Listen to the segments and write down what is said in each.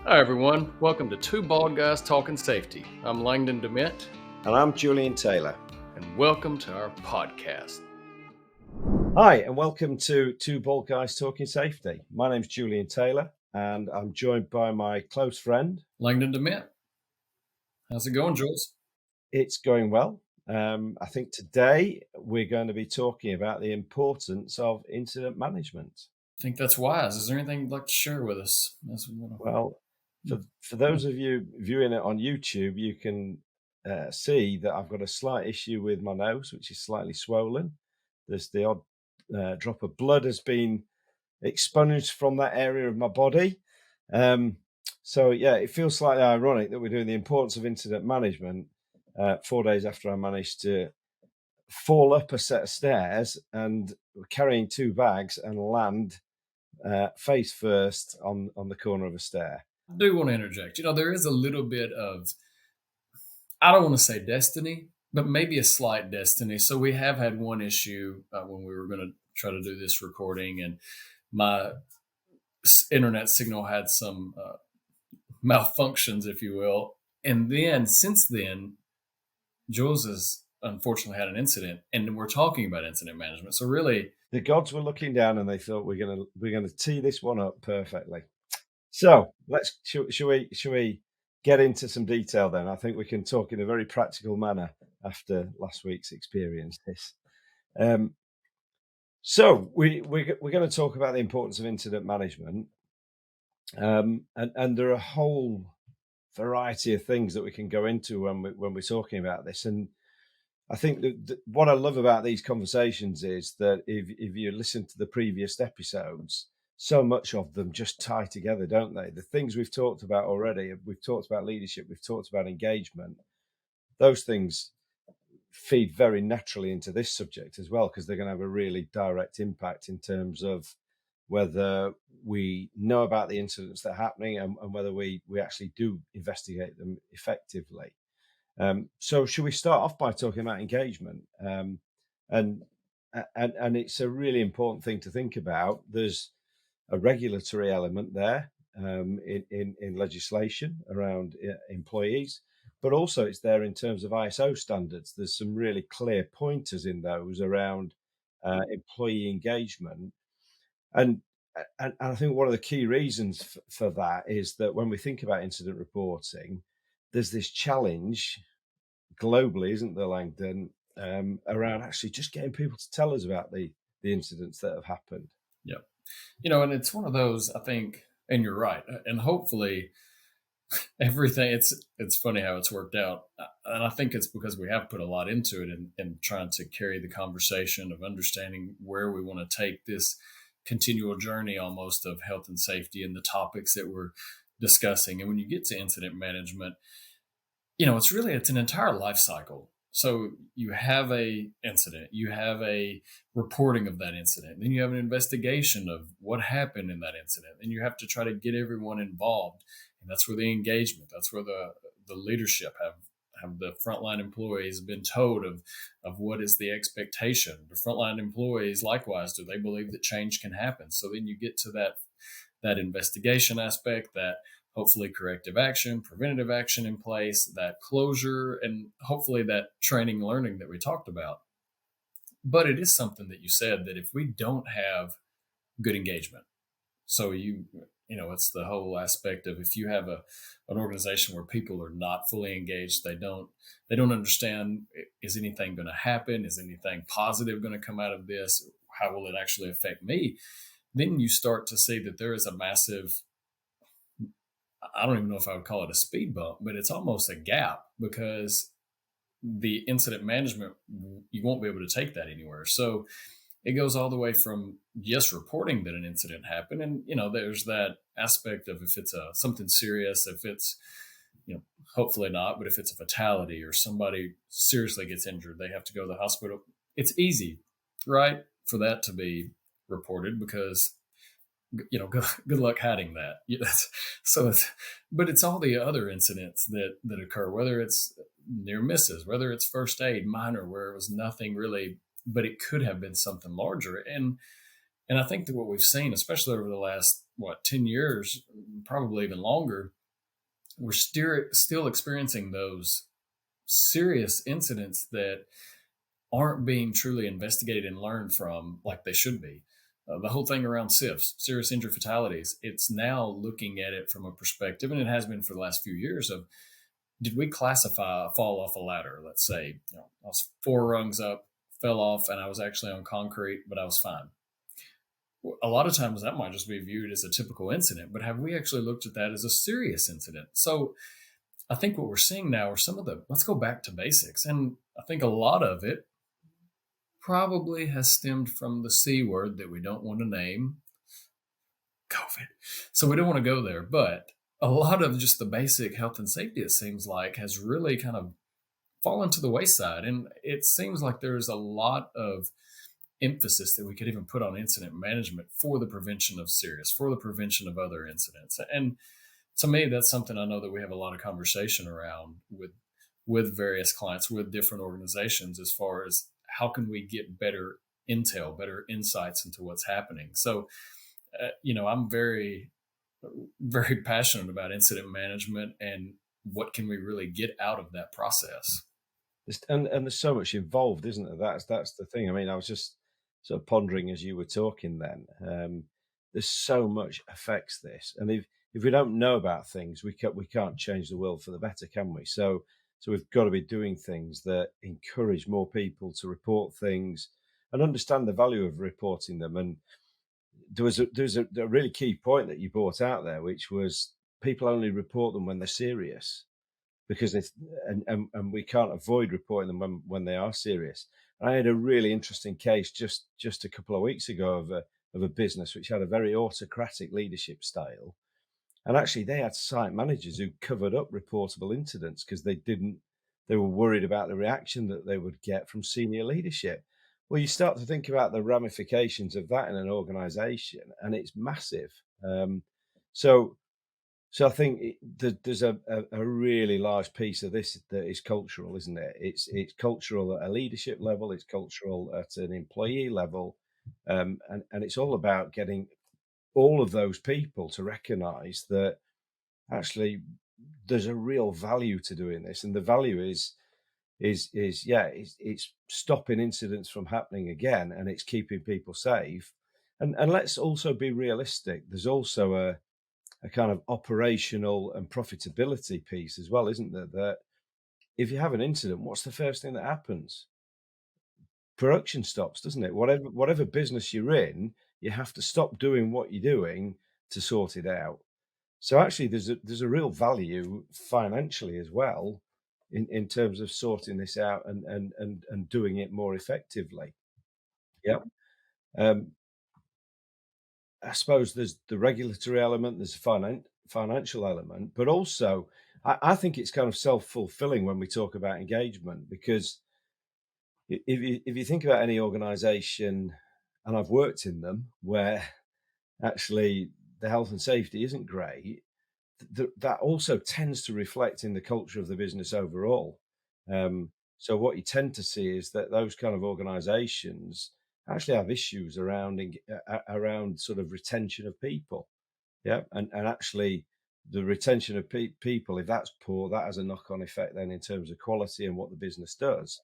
Hi, everyone. Welcome to Two Bald Guys Talking Safety. I'm Langdon DeMint, And I'm Julian Taylor. and welcome to our podcast. Hi, and welcome to Two Bald Guys Talking Safety. My name's Julian Taylor, and I'm joined by my close friend. Langdon DeMint. How's it going, Jules? It's going well. I think today we're going to be talking about the importance of incident management. I think that's wise. Is there anything you'd like to share with us? Well, for those of you viewing it on YouTube, you can see that I've got a slight issue with my nose, which is slightly swollen. There's the odd drop of blood has been expunged from that area of my body. So yeah, it feels slightly ironic that we're doing the importance of incident management 4 days after I managed to fall up a set of stairs and carrying two bags and land face first on the corner of a stair. I do want to interject. There is a little bit of, I don't want to say destiny, but maybe a slight destiny. So we have had one issue when we were going to try to do this recording, and my internet signal had some malfunctions, if you will. And then since then, Jules has unfortunately had an incident, and we're talking about incident management. So really, the gods were looking down and they thought we're gonna tee this one up perfectly. So shall we get into some detail then? I think we can talk in a very practical manner after last week's experiences. So we're going to talk about the importance of incident management, and there are a whole variety of things that we can go into when we're talking about this. And I think that what I love about these conversations is that if you listen to the previous episodes, so much of them just tie together, don't they? The things we've talked about already, we've talked about leadership, we've talked about engagement. Those things feed very naturally into this subject as well, because they're going to have a really direct impact in terms of whether we know about the incidents that are happening and whether we actually do investigate them effectively. So should we start off by talking about engagement? And it's a really important thing to think about. There's a regulatory element there in legislation around employees, but also it's there in terms of ISO standards. There's some really clear pointers in those around employee engagement. And I think one of the key reasons for that is that when we think about incident reporting, there's this challenge globally, isn't there, Langdon, around actually just getting people to tell us about the incidents that have happened. Yeah. And it's one of those, I think, and you're right. And hopefully everything, it's funny how it's worked out. And I think it's because we have put a lot into it and trying to carry the conversation of understanding where we want to take this continual journey almost of health and safety and the topics that we're discussing. And when you get to incident management, it's an entire life cycle. So you have a incident, you have a reporting of that incident, then you have an investigation of what happened in that incident, and you have to try to get everyone involved. And that's where the engagement, that's where the leadership have the frontline employees been told of what is the expectation. The frontline employees, likewise, do they believe that change can happen? So then you get to that investigation aspect, that hopefully corrective action, preventative action in place, that closure, and hopefully that training learning that we talked about. But it is something that you said that if we don't have good engagement, so it's the whole aspect of if you have an organization where people are not fully engaged, they don't understand, is anything going to happen? Is anything positive going to come out of this? How will it actually affect me? Then you start to see that there is a massive, I don't even know if I would call it a speed bump, but it's almost a gap, because the incident management, you won't be able to take that anywhere. So it goes all the way from reporting that an incident happened. And, there's that aspect of if it's something serious, if it's, hopefully not, but if it's a fatality or somebody seriously gets injured, they have to go to the hospital. It's easy, right, for that to be reported, because good luck hiding that. But it's all the other incidents that occur, whether it's near misses, whether it's first aid, minor, where it was nothing really, but it could have been something larger. And And I think that what we've seen, especially over the last, 10 years, probably even longer, we're still experiencing those serious incidents that aren't being truly investigated and learned from like they should be. The whole thing around SIFs, serious injury fatalities, it's now looking at it from a perspective, and it has been for the last few years, of did we classify a fall off a ladder? Let's say, I was 4 rungs up, fell off, and I was actually on concrete, but I was fine. A lot of times that might just be viewed as a typical incident, but have we actually looked at that as a serious incident? So I think what we're seeing now are some of the, let's go back to basics. And I think a lot of it probably has stemmed from the C word that we don't want to name, COVID. So we don't want to go there. But a lot of just the basic health and safety, it seems like, has really kind of fallen to the wayside. And it seems like there's a lot of emphasis that we could even put on incident management for the prevention of serious, for the prevention of other incidents. And to me, that's something I know that we have a lot of conversation around with various clients, with different organizations, as far as how can we get better intel, better insights into what's happening. So, I'm very, very passionate about incident management and what can we really get out of that process. And there's so much involved, isn't there? That's the thing. I mean, I was just sort of pondering as you were talking then. There's so much affects this, and if we don't know about things, we can't change the world for the better, can we? So we've got to be doing things that encourage more people to report things and understand the value of reporting them. And there was a really key point that you brought out there, which was people only report them when they're serious because it's and we can't avoid reporting them when they are serious. And I had a really interesting case just a couple of weeks ago of a business which had a very autocratic leadership style, and actually they had site managers who covered up reportable incidents because they were worried about the reaction that they would get from senior leadership. Well, you start to think about the ramifications of that in an organization, and it's massive. So so I think there's a really large piece of this that is cultural, isn't it? It's cultural at a leadership level, it's cultural at an employee level, and it's all about getting all of those people to recognise that actually there's a real value to doing this, and the value is yeah, it's stopping incidents from happening again, and it's keeping people safe. And let's also be realistic. There's also a kind of operational and profitability piece as well, isn't there? That if you have an incident, what's the first thing that happens? Production stops, doesn't it? Whatever business you're in, you have to stop doing what you're doing to sort it out. So actually, there's a real value financially as well in terms of sorting this out and doing it more effectively. Yeah. Um, I suppose there's the regulatory element, there's financial element, but also I think it's kind of self-fulfilling when we talk about engagement because if you think about any organization, and I've worked in them where actually the health and safety isn't great, that also tends to reflect in the culture of the business overall. So what you tend to see is that those kind of organizations actually have issues around sort of retention of people. Yeah, and actually the retention of people, if that's poor, that has a knock-on effect then in terms of quality and what the business does.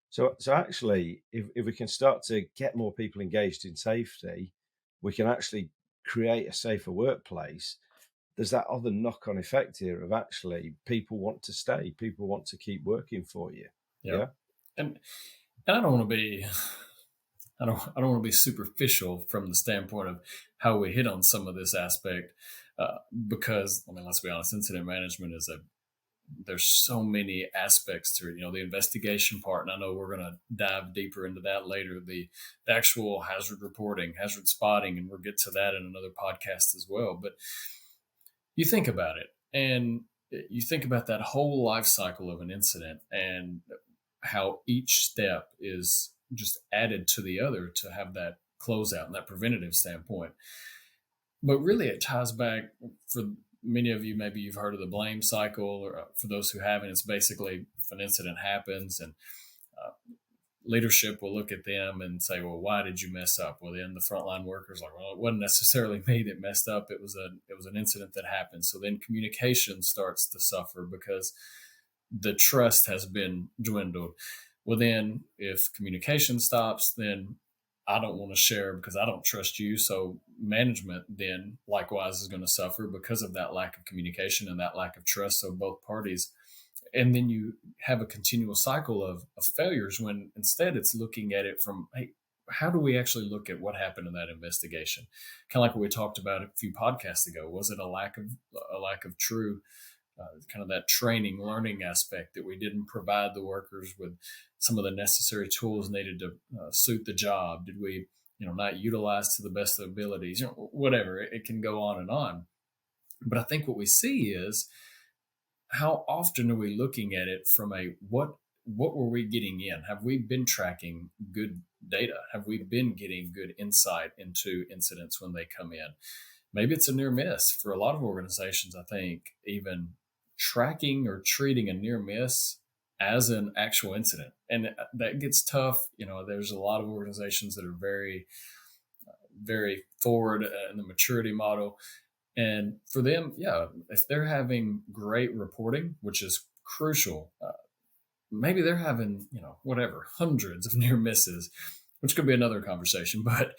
So actually, if we can start to get more people engaged in safety, we can actually create a safer workplace. There's that other knock-on effect here of actually people want to stay, people want to keep working for you. Yeah. Yeah. And I don't want to be I don't want to be superficial from the standpoint of how we hit on some of this aspect, because I mean, let's be honest, incident management is a there's so many aspects to it. The investigation part, and I know we're going to dive deeper into that later. The actual hazard reporting, hazard spotting, and we'll get to that in another podcast as well. But you think about it, and you think about that whole life cycle of an incident and how each step is just added to the other to have that closeout and that preventative standpoint. But really, it ties back for many of you. Maybe you've heard of the blame cycle, or for those who haven't, it's basically if an incident happens and uh, leadership will look at them and say, well, why did you mess up? Well, then the frontline workers like, well, it wasn't necessarily me that messed up. It was an incident that happened. So then communication starts to suffer because the trust has been dwindled. Well, then if communication stops, then I don't want to share because I don't trust you. So management then likewise is going to suffer because of that lack of communication and that lack of trust. So both parties, and then you have a continual cycle of failures when instead it's looking at it from, hey, how do we actually look at what happened in that investigation? Kind of like what we talked about a few podcasts ago. Was it a lack of true kind of that training learning aspect that we didn't provide the workers with some of the necessary tools needed to suit the job? Did we not utilize to the best of abilities? Whatever, it can go on and on. But I think what we see is, how often are we looking at it from a what were we getting in? Have we been tracking good data? Have we been getting good insight into incidents when they come in? Maybe it's a near miss for a lot of organizations. I think even tracking or treating a near miss as an actual incident, and that gets tough. There's a lot of organizations that are very very forward in the maturity model, and for them, yeah, if they're having great reporting, which is crucial, maybe they're having, whatever, hundreds of near misses, which could be another conversation. But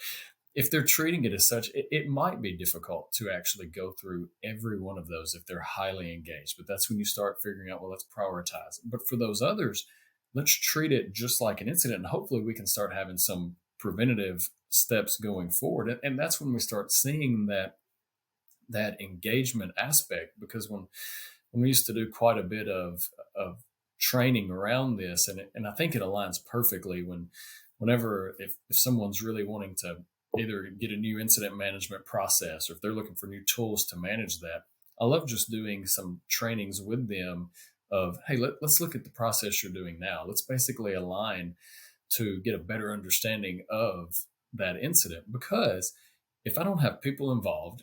if they're treating it as such, it might be difficult to actually go through every one of those if they're highly engaged. But that's when you start figuring out, well, let's prioritize. But for those others, let's treat it just like an incident. And hopefully we can start having some preventative steps going forward. And that's when we start seeing that engagement aspect, because when we used to do quite a bit of training around this, and I think it aligns perfectly whenever if someone's really wanting to either get a new incident management process, or if they're looking for new tools to manage that, I love just doing some trainings with them of, hey, let's look at the process you're doing now. Let's basically align to get a better understanding of that incident, because if I don't have people involved,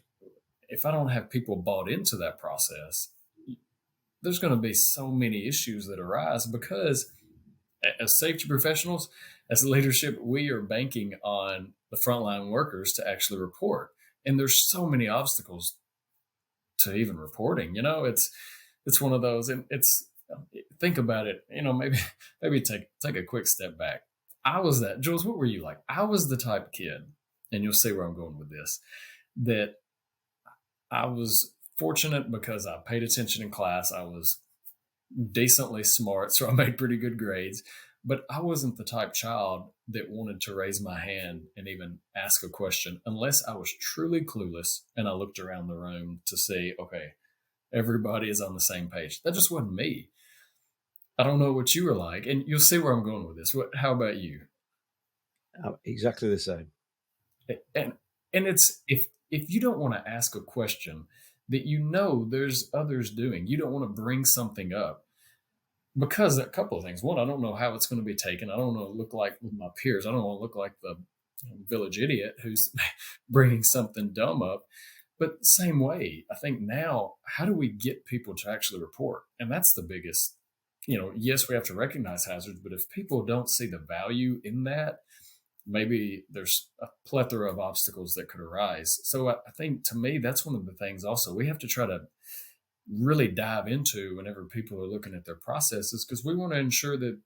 if I don't have people bought into that process, there's going to be so many issues that arise, because as safety professionals, as leadership, we are banking on the frontline workers to actually report. And there's so many obstacles to even reporting. It's one of those, and it's, think about it, maybe take a quick step back. I was that, Jules, what were you like? I was the type of kid, and you'll see where I'm going with this, that I was fortunate because I paid attention in class. I was decently smart, so I made pretty good grades. But I wasn't the type child that wanted to raise my hand and even ask a question unless I was truly clueless and I looked around the room to see, okay, everybody is on the same page. That just wasn't me. I don't know what you were like, and you'll see where I'm going with this. How about you? Exactly the same. And it's, if you don't want to ask a question that there's others doing, you don't want to bring something up, because a couple of things. One, I don't know how it's going to be taken. I don't want to look like with my peers. I don't want to look like the village idiot who's bringing something dumb up. But same way, I think now, how do we get people to actually report? And that's the biggest, yes, we have to recognize hazards, but if people don't see the value in that, maybe there's a plethora of obstacles that could arise. So I think, to me, that's one of the things also we have to try to really dive into whenever people are looking at their processes, because we want to ensure that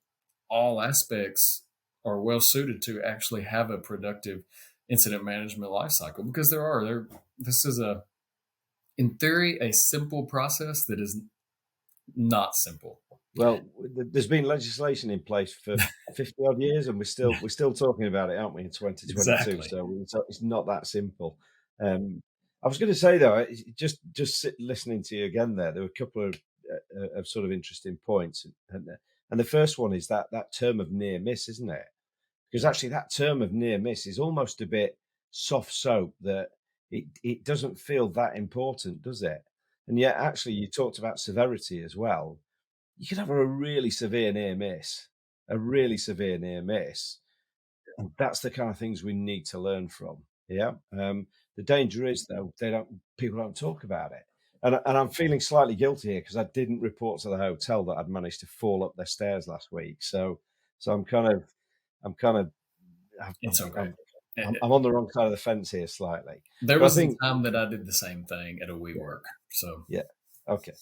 all aspects are well suited to actually have a productive incident management lifecycle. Because this is in theory, a simple process that is not simple. Well, there's been legislation in place for 50 odd years, and we're still talking about it, aren't we, in 2022? Exactly. So it's not that simple. I was going to say though, listening to you again there were a couple of sort of interesting points, and the first one is that term of near miss, isn't it? Because actually, that term of near miss is almost a bit soft soap, that it doesn't feel that important, does it? And yet, actually, you talked about severity as well. You could have a really severe near miss, a really severe near miss. And that's the kind of things we need to learn from. Yeah. The danger is though, people don't talk about it. And I'm feeling slightly guilty here because I didn't report to the hotel that I'd managed to fall up their stairs last week. So I'm kind of I'm kind of It's okay. I'm on the wrong side of the fence here slightly, There but I was a think time that I did the same thing at a yeah, WeWork. So yeah, okay.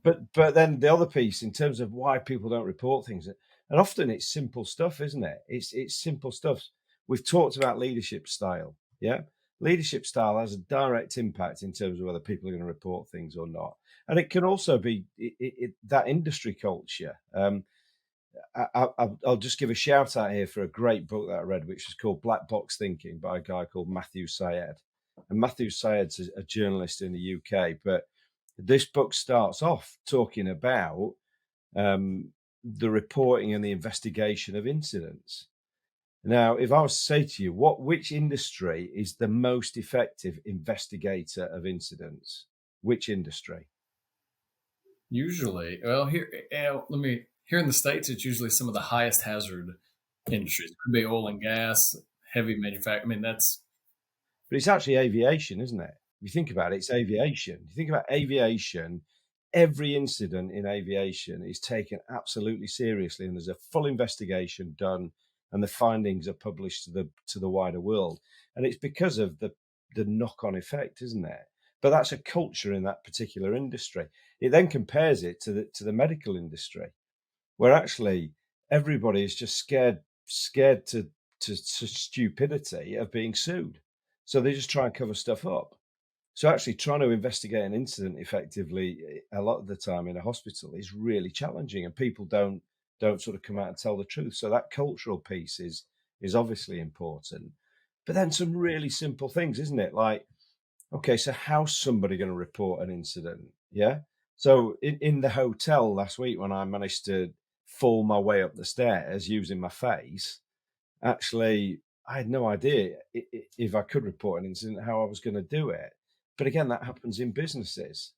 But then the other piece in terms of why people don't report things, and often it's simple stuff, isn't it? It's simple stuff. We've talked about leadership style. Yeah. Leadership style has a direct impact in terms of whether people are going to report things or not. And it can also be that industry culture. I'll just give a shout out here for a great book that I read, which is called Black Box Thinking by a guy called Matthew Syed. And Matthew Syed's a journalist in the UK, but this book starts off talking about the reporting and the investigation of incidents. Now, if I was to say to you, which industry is the most effective investigator of incidents? Which industry? usually, well, here in the States, it's usually some of the highest hazard industries. It could be oil and gas, heavy manufacturing. I mean, that's But it's actually aviation, isn't it? If you think about it, it's aviation. You think about aviation, every incident in aviation is taken absolutely seriously, and there's a full investigation done, and the findings are published to the wider world. And it's because of the knock-on effect, isn't it? But that's a culture in that particular industry. It then compares it to the medical industry, where actually everybody is just scared to stupidity of being sued. So they just try and cover stuff up. So actually trying to investigate an incident effectively a lot of the time in a hospital is really challenging, and people don't sort of come out and tell the truth. So that cultural piece is obviously important. But then some really simple things, isn't it? Like, okay, so how's somebody going to report an incident? Yeah. So in the hotel last week when I managed to fall my way up the stairs using my face, actually, I had no idea if I could report an incident, how I was going to do it. But again, that happens in businesses.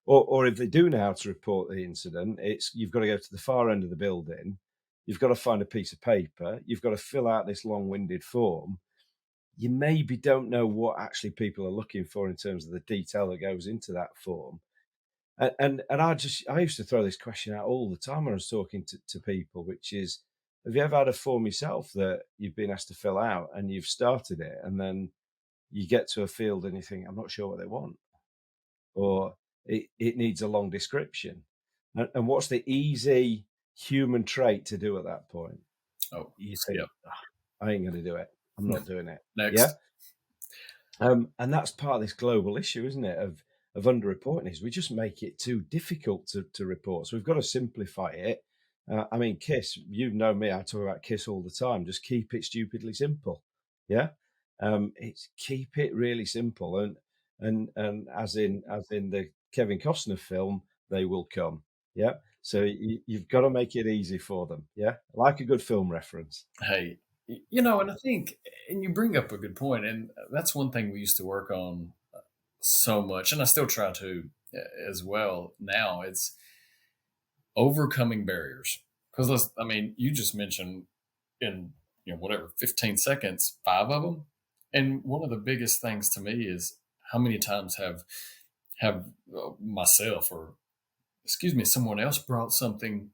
Or if they do know how to report the incident, it's you've got to go to the far end of the building, you've got to find a piece of paper, you've got to fill out this long-winded form. You maybe don't know what actually people are looking for in terms of the detail that goes into that form. And I used to throw this question out all the time when I was talking to people, which is, have you ever had a form yourself that you've been asked to fill out and you've started it and then you get to a field and you think, I'm not sure what they want, or it needs a long description. And what's the easy human trait to do at that point? oh, You yeah. think, I ain't going to do it. I'm not doing it. Yeah. Next. And that's part of this global issue, isn't it? Of underreporting is we just make it too difficult to report. So we've got to simplify it. I mean, KISS, you know me, I talk about KISS all the time. Just keep it stupidly simple. Yeah. It's keep it really simple. And as in the Kevin Costner film, they will come. Yeah. So you've got to make it easy for them. Yeah. Like a good film reference. Hey, and I think, and you bring up a good point, and that's one thing we used to work on so much, and I still try to as well now. It's overcoming barriers. Because I mean, you just mentioned in whatever 15 seconds, five of them, and one of the biggest things to me is how many times have myself or excuse me someone else brought something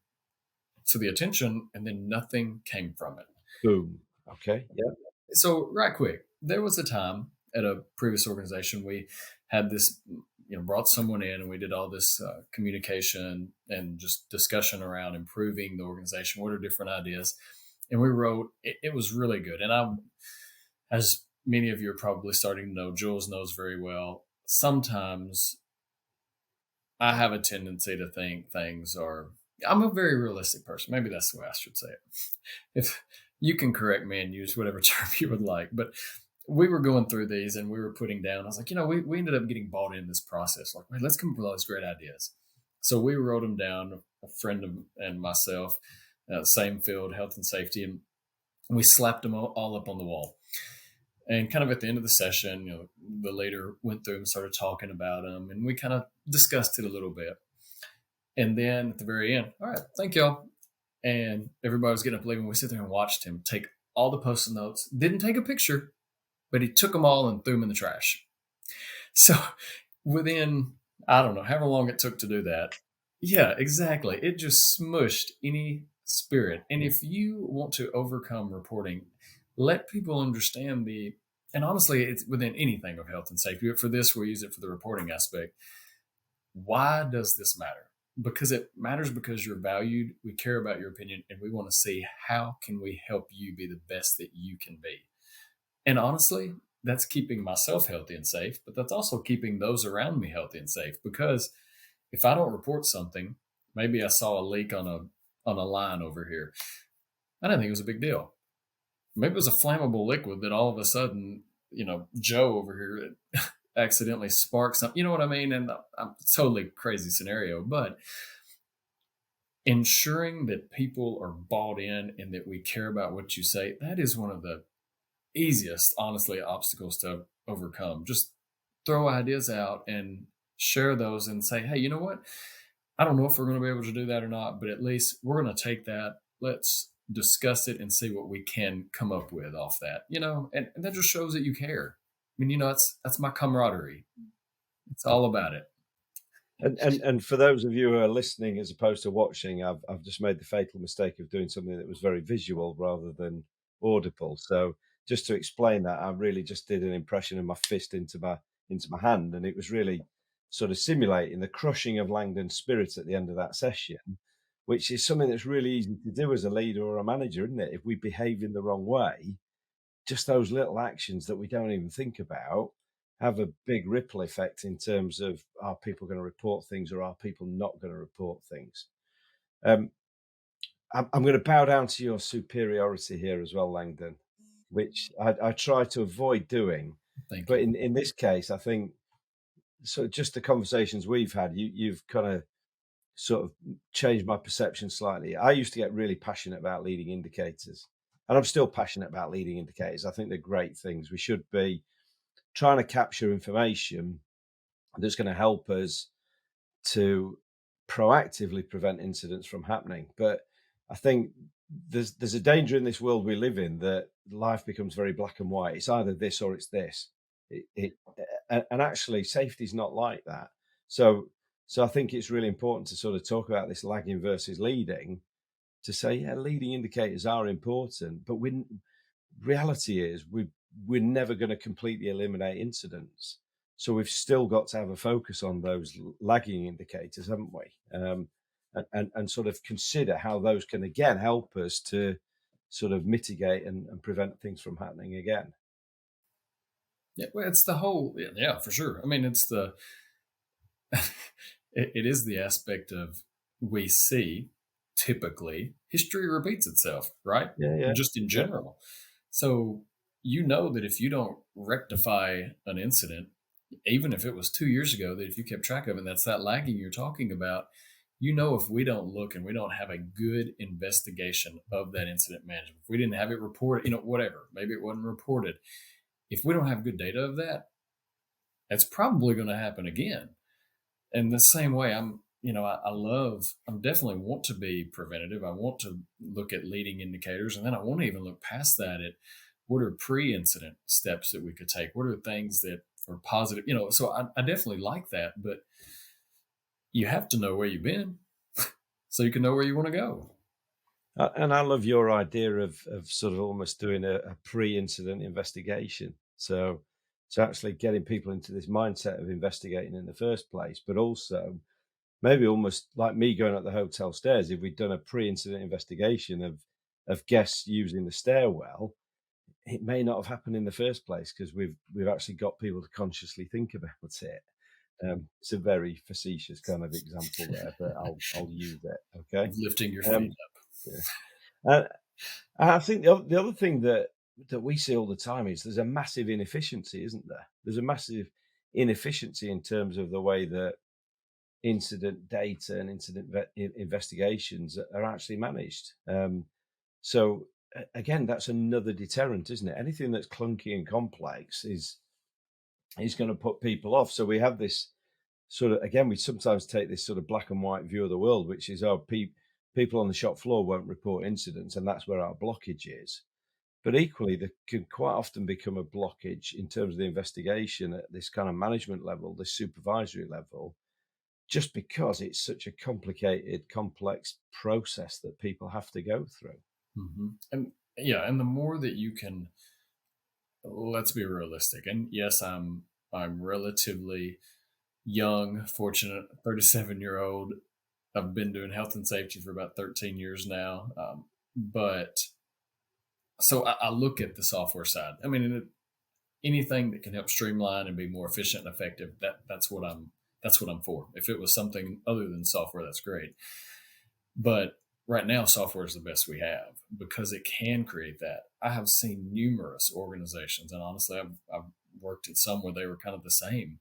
to the attention and then nothing came from it. Boom. Okay. Yeah. So, right quick, there was a time at a previous organization we had this, brought someone in and we did all this communication and just discussion around improving the organization. What are different ideas? And we wrote, it was really good. And as many of you are probably starting to know, Jules knows very well, sometimes I have a tendency to think things are, I'm a very realistic person. Maybe that's the way I should say it. If you can correct me and use whatever term you would like, but we were going through these and we were putting down, I was like, we ended up getting bought in this process. Like, wait, let's come up with all these great ideas. So we wrote them down, a friend and myself, same field, health and safety, and we slapped them all up on the wall. And kind of at the end of the session, the leader went through and started talking about them, and we kind of discussed it a little bit. And then at the very end, all right, thank y'all. And everybody was getting up leaving. We sit there and watched him take all the post-it notes. Didn't take a picture, but he took them all and threw them in the trash. So within, I don't know, however long it took to do that. Yeah, exactly. It just smushed any spirit. And if you want to overcome reporting, let people understand and honestly, it's within anything of health and safety. But for this, we'll use it for the reporting aspect. Why does this matter? Because it matters because you're valued, we care about your opinion, and we want to see how can we help you be the best that you can be. And honestly, that's keeping myself healthy and safe, but that's also keeping those around me healthy and safe. Because if I don't report something, maybe I saw a leak on a line over here. I didn't think it was a big deal. Maybe it was a flammable liquid that all of a sudden, Joe over here accidentally sparked something. You know what I mean? And I'm totally crazy scenario, but ensuring that people are bought in and that we care about what you say, that is one of the easiest, honestly, obstacles to overcome. Just throw ideas out and share those and say, hey, you know what? I don't know if we're going to be able to do that or not, but at least we're going to take that. Let's discuss it and see what we can come up with off that, and that just shows that you care. I mean, that's my camaraderie. It's all about it. And for those of you who are listening as opposed to watching, I've just made the fatal mistake of doing something that was very visual rather than audible. So just to explain that, I really just did an impression of my fist into my hand, and it was really sort of simulating the crushing of Langdon's spirit at the end of that session, which is something that's really easy to do as a leader or a manager, isn't it? If we behave in the wrong way, just those little actions that we don't even think about have a big ripple effect in terms of, are people going to report things or are people not going to report things? Um, I'm going to bow down to your superiority here as well, Langdon, which I try to avoid doing. Thank But you. in this case, I think, so just the conversations we've had, you've kind of sort of changed my perception slightly. I used to get really passionate about leading indicators, and I'm still passionate about leading indicators. I think they're great things. We should be trying to capture information that's going to help us to proactively prevent incidents from happening. But I think there's a danger in this world we live in that life becomes very black and white. It's either this or it's this. And actually, safety is not like that. So I think it's really important to sort of talk about this lagging versus leading, to say, yeah, leading indicators are important, but reality is we're never going to completely eliminate incidents. So we've still got to have a focus on those lagging indicators, haven't we? And sort of consider how those can again help us to sort of mitigate and prevent things from happening again. Yeah, well, it's the whole, yeah, for sure. I mean, it is the aspect of, we see typically history repeats itself, right? Yeah, yeah, Just in yeah. general. So you know that if you don't rectify an incident, even if it was 2 years ago, that if you kept track of it, that's that lagging you're talking about. If we don't look and we don't have a good investigation of that incident management, if we didn't have it reported, whatever, maybe it wasn't reported. If we don't have good data of that, it's probably going to happen again. And the same way, I'm definitely want to be preventative. I want to look at leading indicators, and then I want to even look past that at what are pre-incident steps that we could take. What are things that are positive? So I definitely like that, but you have to know where you've been so you can know where you want to go. And I love your idea of sort of almost doing a pre-incident investigation. So actually getting people into this mindset of investigating in the first place, but also maybe almost like me going up the hotel stairs. If we'd done a pre-incident investigation of guests using the stairwell, it may not have happened in the first place because we've actually got people to consciously think about it. It's a very facetious kind of example there, but I'll use it. Okay. Of lifting your feet Um, up. yeah. And I think the other thing that we see all the time is there's a massive inefficiency, isn't there? There's a massive inefficiency in terms of the way that incident data and investigations are actually managed. So again, that's another deterrent, isn't it? Anything that's clunky and complex is going to put people off. So we have this sort of, again, we sometimes take this sort of black and white view of the world, which is, people on the shop floor won't report incidents, and that's where our blockage is. But equally, there can quite often become a blockage in terms of the investigation at this kind of management level, this supervisory level, just because it's such a complicated, complex process that people have to go through. And yeah, and the more that you can, let's be realistic. And yes, I'm relatively young, fortunate, 37-year-old. I've been doing health and safety for about 13 years now. But so I look at the software side. I mean, anything that can help streamline and be more efficient and effective, that's what I'm for. If it was something other than software, that's great. But right now, software is the best we have because it can create that. I have seen numerous organizations, and honestly, I've worked at some where they were kind of the same.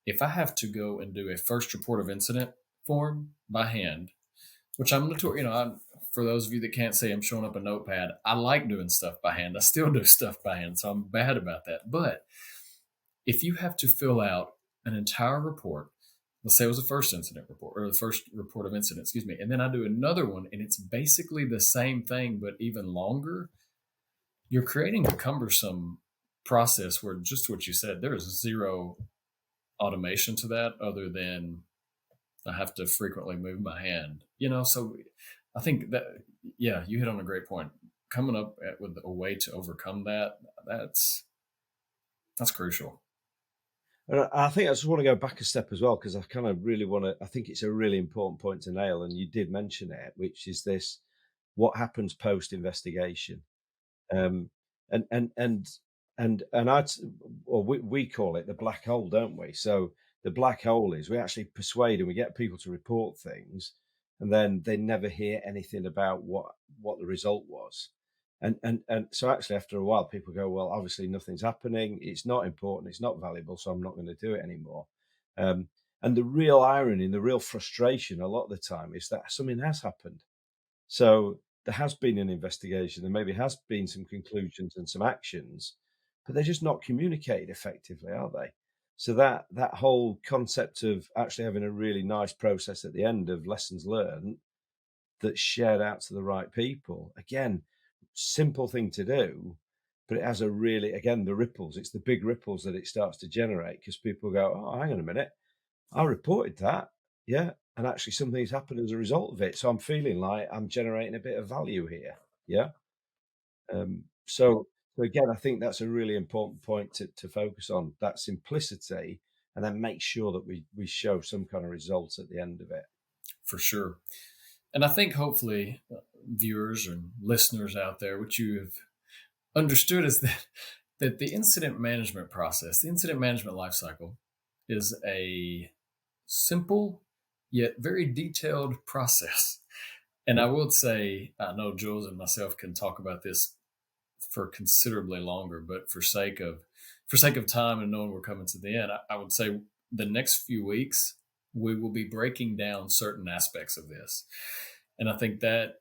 If I have to go and do a first report of incident form by hand, which I'm notorious, for those of you that can't say I'm showing up a notepad, I like doing stuff by hand. I still do stuff by hand, so I'm bad about that. But if you have to fill out an entire report, let's say it was the first incident report or the first report of incident, excuse me, and then I do another one and it's basically the same thing, but even longer, you're creating a cumbersome process where just what you said, there is zero automation to that other than I have to frequently move my hand, so I think that, yeah, you hit on a great point. Coming up with a way to overcome that, that's crucial. And I think I just want to go back a step as well, because I kind of really want to. I think it's a really important point to nail, and you did mention it, which is this: what happens post investigation? Um, and and and and we call it the black hole, don't we? So the black hole is we actually persuade and we get people to report things, and then they never hear anything about what the result was. And so actually after a while people go, well, obviously nothing's happening, it's not important, it's not valuable, so I'm not going to do it anymore. Um, and the real irony and the real frustration a lot of the time is that something has happened. So there has been an investigation, there maybe has been some conclusions and some actions, but they're just not communicated effectively, are they? So that whole concept of actually having a really nice process at the end of lessons learned that's shared out to the right people. Again, simple thing to do, but it has a really, again, the ripples, it's the big ripples that it starts to generate because people go, oh, hang on a minute, I reported that. Yeah. And actually something's happened as a result of it. So I'm feeling like I'm generating a bit of value here. Yeah. So again, I think that's a really important point to focus on, that simplicity, and then make sure that we show some kind of results at the end of it. For sure. And I think hopefully viewers and listeners out there, what you have understood is that the incident management process, the incident management lifecycle, is a simple yet very detailed process. And I would say, I know Jules and myself can talk about this for considerably longer, but for sake of time and knowing we're coming to the end, I would say the next few weeks we will be breaking down certain aspects of this. And I think that,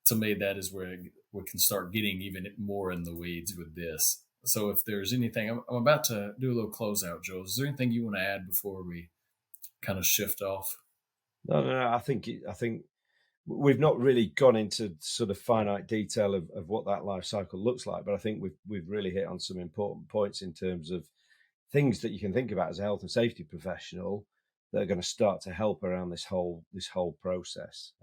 to me, that is where we can start getting even more in the weeds with this. So if there's anything, I'm about to do a little closeout, Joe. Is there anything you want to add before we kind of shift off? No. I think we've not really gone into sort of finite detail of what that life cycle looks like, but I think we've really hit on some important points in terms of things that you can think about as a health and safety professional that are going to start to help around this whole process.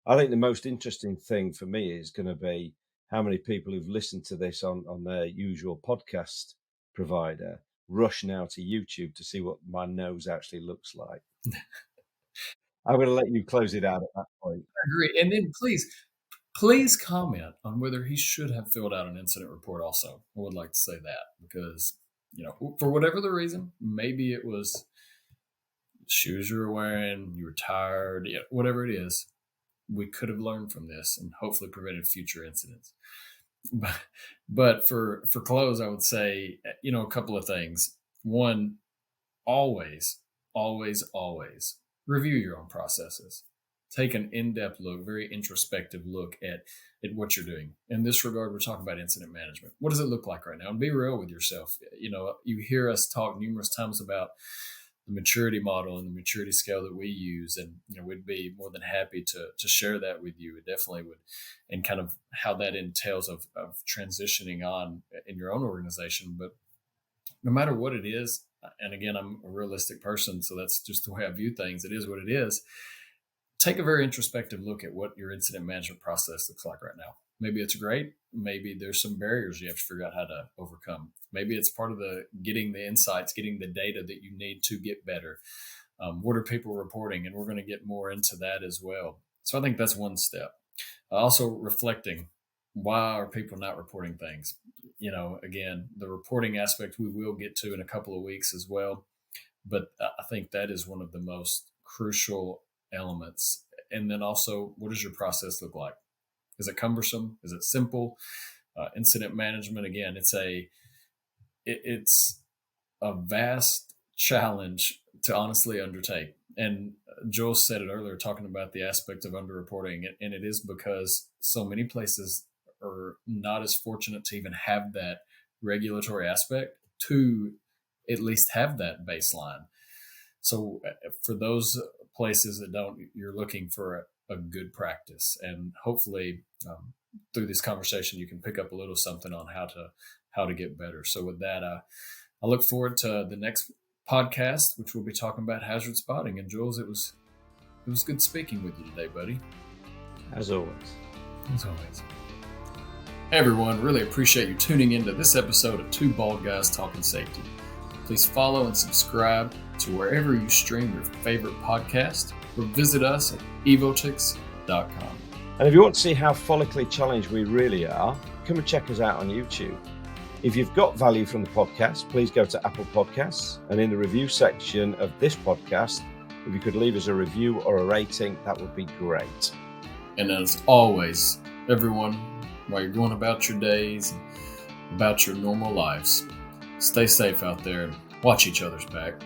I think the most interesting thing for me is going to be how many people who've listened to this on their usual podcast provider rush now to YouTube to see what my nose actually looks like. I'm going to let you close it out at that point. I agree. And then please comment on whether he should have filled out an incident report also. I would like to say that because, for whatever the reason, maybe it was shoes you were wearing, you were tired, whatever it is, we could have learned from this and hopefully prevented future incidents. But for close, I would say, a couple of things. One, always, always, always review your own processes. Take an in-depth look, very introspective look at what you're doing. In this regard, we're talking about incident management. What does it look like right now? And be real with yourself. You hear us talk numerous times about the maturity model and the maturity scale that we use, and we'd be more than happy to share that with you. It definitely would, and kind of how that entails of transitioning on in your own organization. But no matter what it is, and again, I'm a realistic person, so that's just the way I view things. It is what it is. Take a very introspective look at what your incident management process looks like right now. Maybe it's great. Maybe there's some barriers you have to figure out how to overcome. Maybe it's part of the getting the insights, getting the data that you need to get better. What are people reporting? And we're going to get more into that as well. So I think that's one step. Also reflecting, why are people not reporting things? Again, the reporting aspect we will get to in a couple of weeks as well. But I think that is one of the most crucial elements. And then also, what does your process look like? Is it cumbersome? Is it simple? Incident management, again, it's a vast challenge to honestly undertake. And Joel said it earlier, talking about the aspect of underreporting, and it is because so many places are not as fortunate to even have that regulatory aspect to at least have that baseline. So for those places that don't, you're looking for a good practice, and hopefully through this conversation you can pick up a little something on how to get better. So with that, I look forward to the next podcast, which we'll be talking about hazard spotting. And Jules, it was good speaking with you today, buddy. As always. As always. Hey everyone, really appreciate you tuning into this episode of Two Bald Guys Talking Safety. Please follow and subscribe to wherever you stream your favorite podcast, or visit us at evotix.com. And if you want to see how follically challenged we really are, come and check us out on YouTube. If you've got value from the podcast, please go to Apple Podcasts, and in the review section of this podcast, if you could leave us a review or a rating, that would be great. And as always, everyone, while you're going about your days, about your normal lives, stay safe out there and watch each other's back.